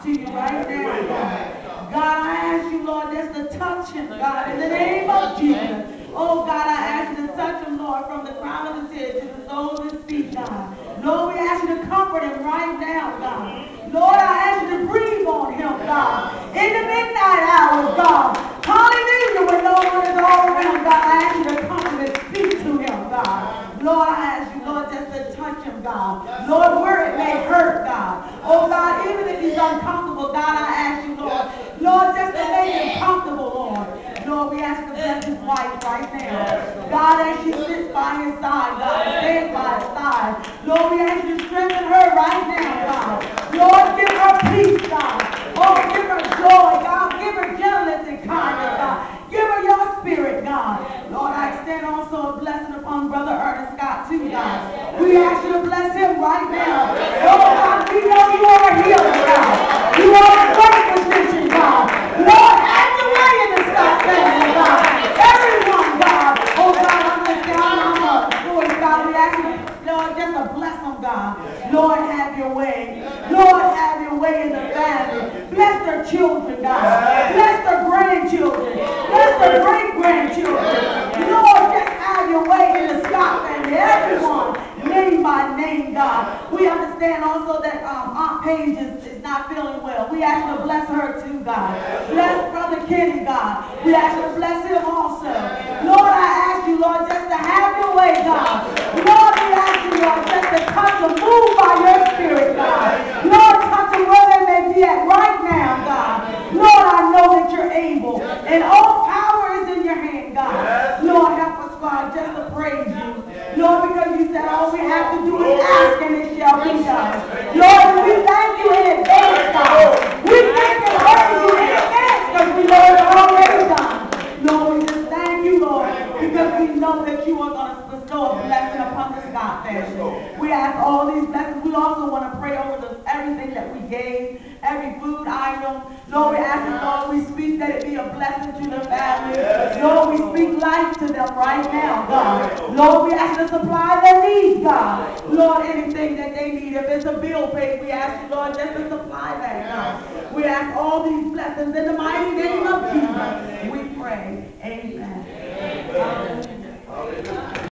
Scott to you right now, God. God, I ask you, Lord, just to touch him, God, in the name of Jesus. Oh, God, I ask you to touch him, Lord, from the crown of his head to the sole of his feet, God. Lord, we ask you to comfort him right now, God. Lord, I ask you to breathe on him, God. In the midnight hours, God. Hallelujah, when no one is all around, God, I ask you to come and speak to him, God. Lord, I ask you, Lord, just to touch him, God. Lord, where it may hurt, God. Oh, God, even if he's uncomfortable, God, I ask you, Lord. Lord, just to make him comfortable, Lord. Lord, we ask you to bless his wife right now. God, as she sits by his side, God, stands by his side. Lord, we ask you to strengthen her right now, God. Lord, give her peace, God. Oh, give her joy, God. Give her gentleness and kindness, God. Give her your spirit, God. Lord, I extend also a blessing upon Brother Ernest Scott, too, God. We ask you to bless him right now. Oh, God, we know you are a healer, God. You are a great physician, God. Lord, have your way in the Scott family, God. Everyone, God. Oh, God, I'm just down on my voice, God. We ask you, Lord, just to bless them, God. Lord, have your way. Lord, have your way in the family. Bless their children, God. Bless their grandchildren. Bless their great-grandchildren. Lord, just have your way in the Scott family. Everyone, name by name, God. We understand also that Aunt Paige is not feeling well. We ask you to bless her too, God. Bless Brother Kenny, God. We ask you to bless him also. Lord, I ask you, Lord, just to have your way, God. Lord, we ask you, Lord, just to touch them, move by your spirit, God. Lord, touch them where they may be at right now, God. Lord, I know that you're able, and all power is in your hand, God. Lord, help us, God, just to praise you. Lord, because you said all we have to do is ask and it shall be done. Lord, we thank you in advance, God. We thank and praise you in advance because we know it's already done. Lord, we just thank you, Lord, because we know that you are going to bestow a blessing upon the Scott family. We ask all these blessings. We also want to pray over everything that we gave, every food item. Lord, we ask you, Lord, we speak that it be a blessing to the family. Lord, we speak life to them right now, God. Lord, we ask you to supply their needs, God. Lord, anything that they need, if it's a bill paid, we ask you, Lord, just to supply that, God. We ask all these blessings in the mighty name of Jesus. We pray. Amen.